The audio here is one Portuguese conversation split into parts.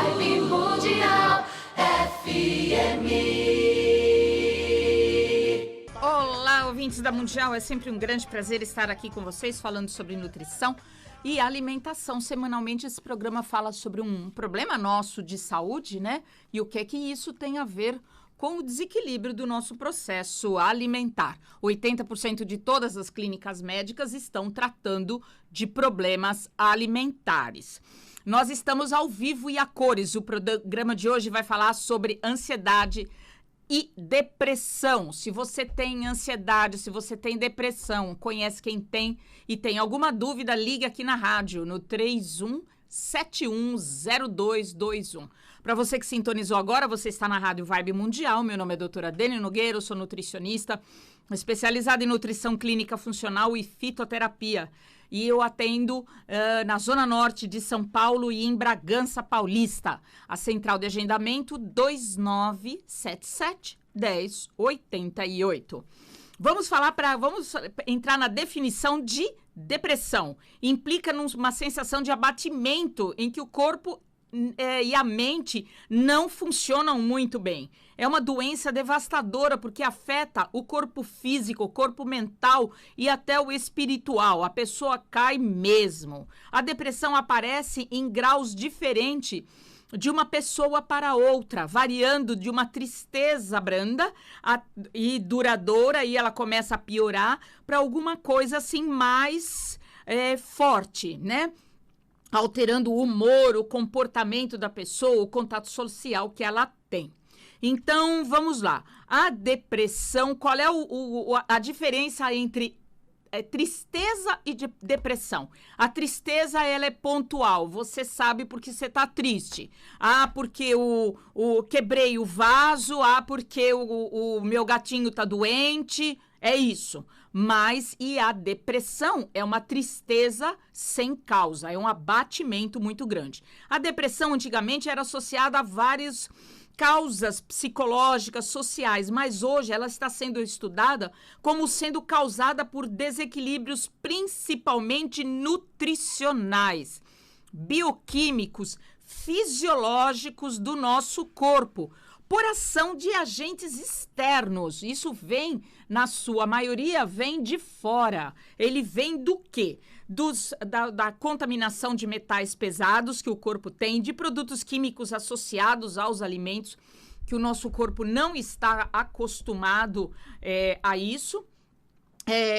Vibe Mundial FM. Olá, ouvintes da Mundial, é sempre um grande prazer estar aqui com vocês falando sobre nutrição e alimentação. Semanalmente esse programa fala sobre um problema nosso de saúde, né? E o que é que isso tem a ver com o desequilíbrio do nosso processo alimentar. 80% de todas as clínicas médicas estão tratando de problemas alimentares. Nós estamos ao vivo e a cores. O programa de hoje vai falar sobre ansiedade e depressão. Se você tem ansiedade, se você tem depressão, conhece quem tem e tem alguma dúvida, ligue aqui na rádio no 31710221. Para você que sintonizou agora, você está na Rádio Vibe Mundial. Meu nome é doutora Deni Nogueira, eu sou nutricionista, especializada em nutrição clínica funcional e fitoterapia. E eu atendo na Zona Norte de São Paulo e em Bragança Paulista. A central de agendamento 2977-1088. Vamos entrar na definição de depressão. Implica numa sensação de abatimento em que o corpo e a mente não funcionam muito bem. É uma doença devastadora porque afeta o corpo físico, o corpo mental e até o espiritual. A pessoa cai mesmo. A depressão aparece em graus diferentes de uma pessoa para outra, variando de uma tristeza branda e duradoura, e ela começa a piorar, para alguma coisa assim mais forte, né? Alterando o humor, o comportamento da pessoa, o contato social que ela tem. Então, vamos lá. A depressão, qual é a diferença entre tristeza e depressão? A tristeza, ela é pontual. Você sabe porque você está triste. Ah, porque quebrei o vaso. Ah, porque o meu gatinho está doente. É isso. Mas, e a depressão é uma tristeza sem causa, é um abatimento muito grande. A depressão antigamente era associada a várias causas psicológicas, sociais, mas hoje ela está sendo estudada como sendo causada por desequilíbrios principalmente nutricionais, bioquímicos, fisiológicos do nosso corpo, por ação de agentes externos. Isso vem, na sua maioria, vem de fora. Ele vem do quê? Da contaminação de metais pesados que o corpo tem, de produtos químicos associados aos alimentos, que o nosso corpo não está acostumado a isso.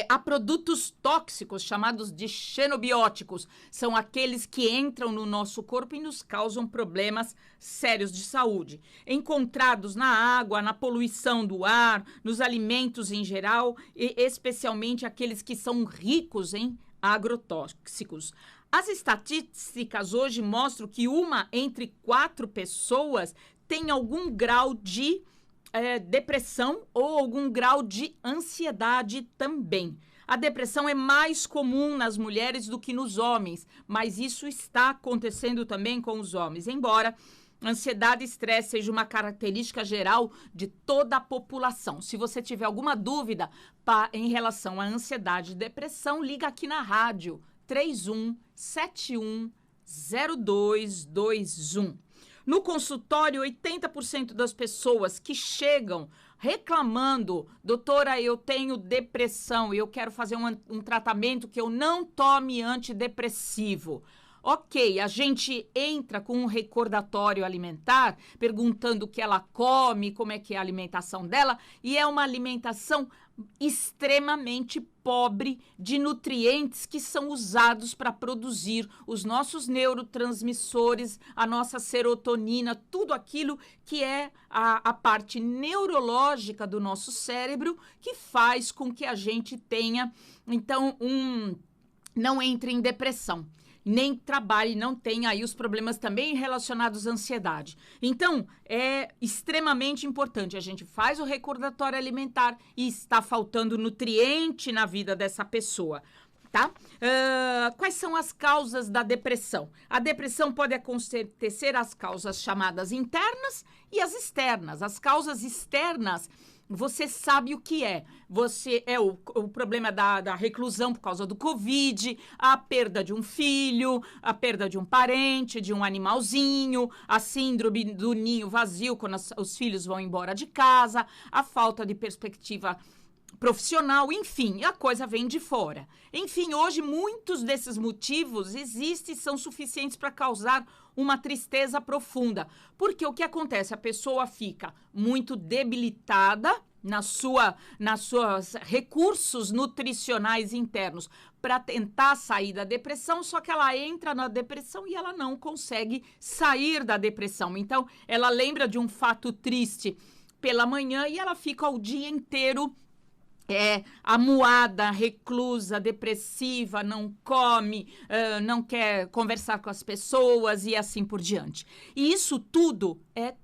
Há produtos tóxicos chamados de xenobióticos, são aqueles que entram no nosso corpo e nos causam problemas sérios de saúde, encontrados na água, na poluição do ar, nos alimentos em geral, e especialmente aqueles que são ricos em agrotóxicos. As estatísticas hoje mostram que 1 entre 4 pessoas tem algum grau de depressão ou algum grau de ansiedade também. A depressão é mais comum nas mulheres do que nos homens, mas isso está acontecendo também com os homens, embora ansiedade e estresse seja uma característica geral de toda a população. Se você tiver alguma dúvida em relação à ansiedade e depressão, liga aqui na rádio 31710221. No consultório, 80% das pessoas que chegam reclamando, doutora, eu tenho depressão e eu quero fazer um tratamento que eu não tome antidepressivo. Ok, a gente entra com um recordatório alimentar, perguntando o que ela come, como é que é a alimentação dela, e é uma alimentação extremamente pobre de nutrientes que são usados para produzir os nossos neurotransmissores, a nossa serotonina, tudo aquilo que é a parte neurológica do nosso cérebro que faz com que a gente tenha, então, não entre em depressão. Nem trabalhe, não tenha aí os problemas também relacionados à ansiedade. Então, é extremamente importante. A gente faz o recordatório alimentar e está faltando nutriente na vida dessa pessoa, tá? Quais são as causas da depressão? A depressão pode acontecer as causas chamadas internas e as externas. As causas externas você sabe o que é. Você é o problema da reclusão por causa do Covid, a perda de um filho, a perda de um parente, de um animalzinho, a síndrome do ninho vazio quando os filhos vão embora de casa, a falta de perspectiva profissional, enfim, a coisa vem de fora. Enfim, hoje muitos desses motivos existem e são suficientes para causar uma tristeza profunda. Porque o que acontece? A pessoa fica muito debilitada nas suas recursos nutricionais internos para tentar sair da depressão, só que ela entra na depressão e ela não consegue sair da depressão. Então, ela lembra de um fato triste pela manhã e ela fica o dia inteiro amuada, reclusa, depressiva, não come, não quer conversar com as pessoas e assim por diante. E isso tudo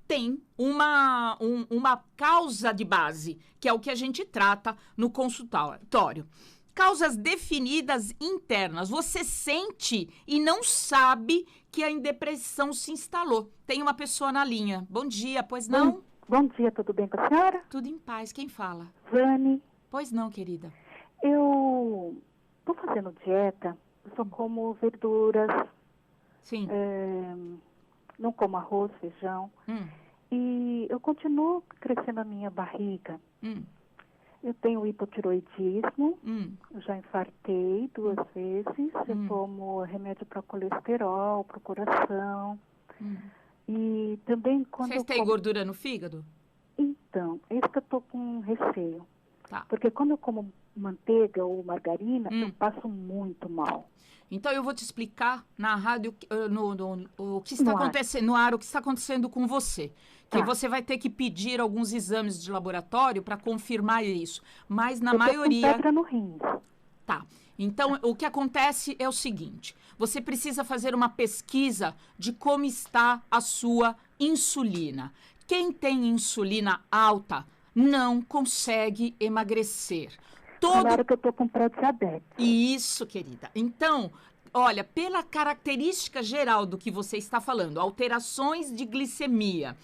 tem uma causa de base, que é o que a gente trata no consultório. Causas definidas internas. Você sente e não sabe que a depressão se instalou. Tem uma pessoa na linha. Bom dia, pois não? Bom dia, tudo bem com a senhora? Tudo em paz. Quem fala? Vani. Pois não, querida. Eu estou fazendo dieta, eu só como verduras, Sim. não como arroz, feijão. E eu continuo crescendo a minha barriga. Eu tenho hipotiroidismo, eu já infartei 2 vezes, eu tomo remédio para colesterol, para o coração. E também quando Vocês têm gordura no fígado? Então, é isso que eu estou com receio. Tá. Porque quando eu como manteiga ou margarina, eu passo muito mal. Então, eu vou te explicar na rádio o que está acontecendo no ar, o que está acontecendo com você. Que você vai ter que pedir alguns exames de laboratório para confirmar isso. Mas na maioria... Eu tô com pedra no rim. Tá. Então, o que acontece é o seguinte. Você precisa fazer uma pesquisa de como está a sua insulina. Quem tem insulina alta não consegue emagrecer. Claro que eu tô com pré-diabetes. Isso, querida. Então, olha, pela característica geral do que você está falando, alterações de glicemia,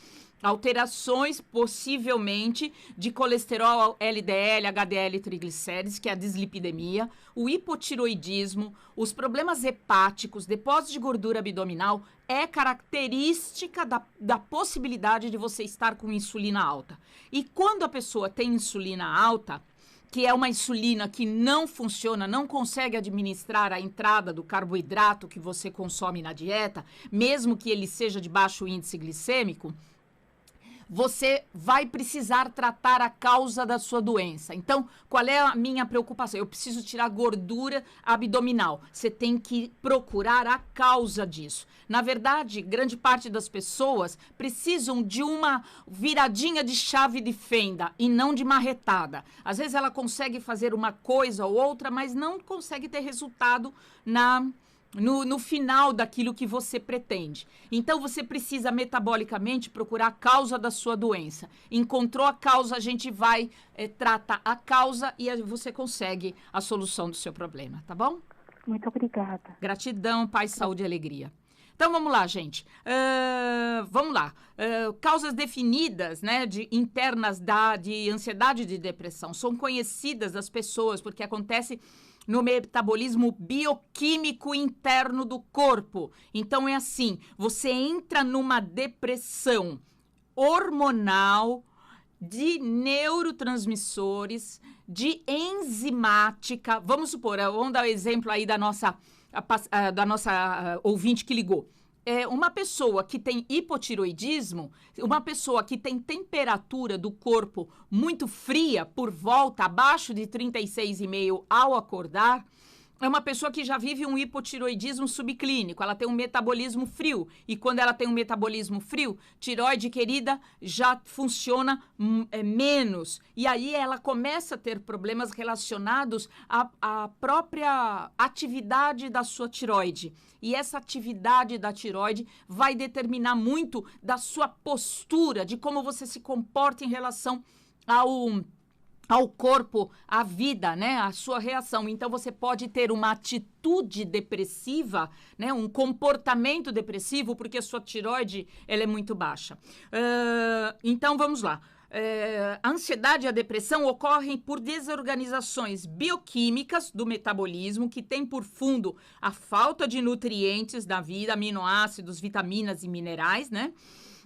alterações possivelmente de colesterol, LDL, HDL, triglicérides, que é a dislipidemia, o hipotiroidismo, os problemas hepáticos, depósito de gordura abdominal, é característica da possibilidade de você estar com insulina alta. E quando a pessoa tem insulina alta, que é uma insulina que não funciona, não consegue administrar a entrada do carboidrato que você consome na dieta, mesmo que ele seja de baixo índice glicêmico, você vai precisar tratar a causa da sua doença. Então, qual é a minha preocupação? Eu preciso tirar gordura abdominal. Você tem que procurar a causa disso. Na verdade, grande parte das pessoas precisam de uma viradinha de chave de fenda e não de marretada. Às vezes ela consegue fazer uma coisa ou outra, mas não consegue ter resultado no final daquilo que você pretende. Então, você precisa metabolicamente procurar a causa da sua doença. Encontrou a causa, a gente vai tratar a causa e você consegue a solução do seu problema, tá bom? Muito obrigada. Gratidão, paz, saúde e alegria. Então, vamos lá, gente. Vamos lá. Causas definidas, né, internas de ansiedade e de depressão são conhecidas das pessoas porque acontece no metabolismo bioquímico interno do corpo. Então, é assim, você entra numa depressão hormonal, de neurotransmissores, de enzimática. Vamos supor, vamos dar o exemplo aí da nossa ouvinte que ligou. Uma pessoa que tem hipotiroidismo, uma pessoa que tem temperatura do corpo muito fria, por volta, abaixo de 36,5 ao acordar, é uma pessoa que já vive um hipotiroidismo subclínico, ela tem um metabolismo frio. E quando ela tem um metabolismo frio, tireoide, querida, já funciona menos. E aí ela começa a ter problemas relacionados à própria atividade da sua tireoide. E essa atividade da tireoide vai determinar muito da sua postura, de como você se comporta em relação ao corpo, à vida, né? A sua reação. Então, você pode ter uma atitude depressiva, né? Um comportamento depressivo, porque a sua tireoide, ela é muito baixa. Então, vamos lá. a ansiedade e a depressão ocorrem por desorganizações bioquímicas do metabolismo que tem por fundo a falta de nutrientes da vida, aminoácidos, vitaminas e minerais, né?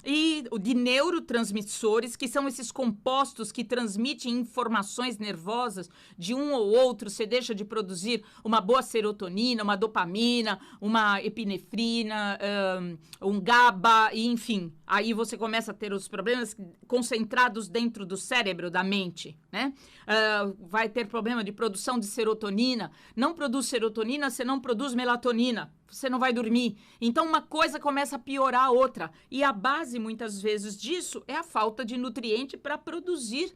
E de neurotransmissores, que são esses compostos que transmitem informações nervosas de um ou outro. Você deixa de produzir uma boa serotonina, uma dopamina, uma epinefrina, um GABA, e, enfim. Aí você começa a ter os problemas concentrados dentro do cérebro, da mente, né? Vai ter problema de produção de serotonina. Não produz serotonina, você não produz melatonina. Você não vai dormir. Então, uma coisa começa a piorar a outra. E a base, muitas vezes, disso é a falta de nutriente para produzir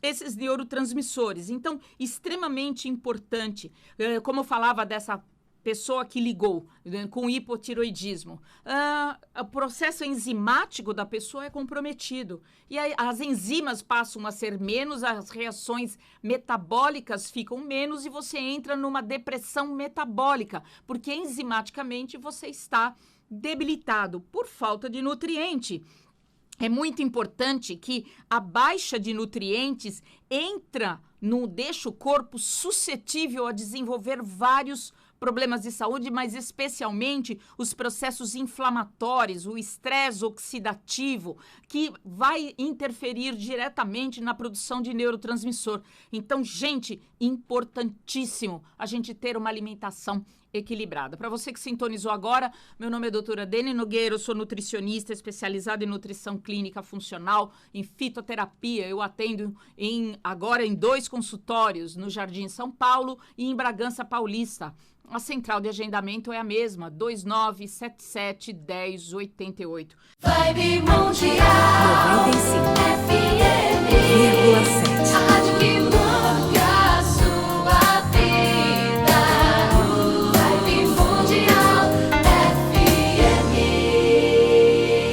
esses neurotransmissores. Então, extremamente importante. Como eu falava dessa pessoa que ligou com hipotiroidismo, o processo enzimático da pessoa é comprometido. E aí, as enzimas passam a ser menos, as reações metabólicas ficam menos e você entra numa depressão metabólica, porque enzimaticamente você está debilitado por falta de nutriente. É muito importante que a baixa de nutrientes deixa o corpo suscetível a desenvolver vários problemas de saúde, mas especialmente os processos inflamatórios, o estresse oxidativo, que vai interferir diretamente na produção de neurotransmissor. Então, gente, importantíssimo a gente ter uma alimentação equilibrada. Para você que sintonizou agora, meu nome é doutora Deni Nogueira, eu sou nutricionista especializada em nutrição clínica funcional, em fitoterapia. Eu atendo agora em 2 consultórios, no Jardim São Paulo e em Bragança Paulista. A central de agendamento é a mesma, 2977-1088. Vibe Mundial 95,7. FM. A rádio que